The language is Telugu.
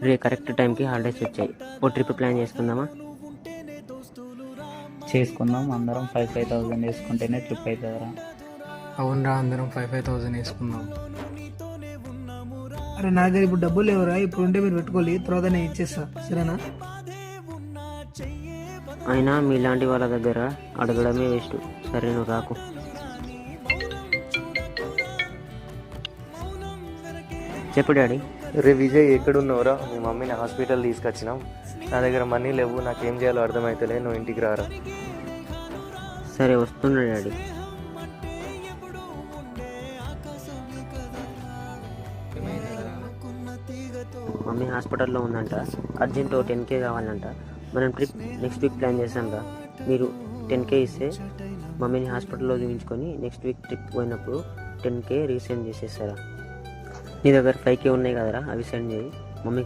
రే కరెక్ట్ టైంకి హాలిడేస్ వచ్చాయి. ఓ ట్రిప్ ప్లాన్ చేసుకుందామా? చేసుకుందాం. అందరం 5,000 వేసుకుంటేనే ట్రిప్ అవుతుందిరా. అవునరా, అందరం 5,000 వేసుకుందాం. అరే నా దగ్గర ఇప్పుడు డబ్బులు లేవురా, ఇప్పుడు ఉంటే మీరు పెట్టుకోవాలి, తర్వాత నేను ఇచ్చేస్తా, సరేనా? అయినా మీలాంటి వాళ్ళ దగ్గర అడగడమే వేస్ట్. సరే నువ్వు రాకు. చెప్పు డాడీ. రే విజయ్, ఎక్కడున్నావురా? మీ మమ్మీని హాస్పిటల్ తీసుకొచ్చినాం. నా దగ్గర మనీ లేవు, నాకేం చేయాలో అర్థమవుతలే. నువ్వు ఇంటికి రారా. సరే వస్తున్నా డాడీ. మమ్మీ హాస్పిటల్లో ఉందంట. అర్జెంట్ 10K కావాలంట. మనం ట్రిప్ నెక్స్ట్ వీక్ ప్లాన్ చేసాంరా. మీరు 10K ఇస్తే మమ్మీని హాస్పిటల్లో చూపించుకొని నెక్స్ట్ వీక్ ట్రిప్ పోయినప్పుడు 10K రీసెండ్ చేసేస్తారా? నీ దగ్గర 5K ఉన్నాయి కదరా, అవి సెండ్ చేయి.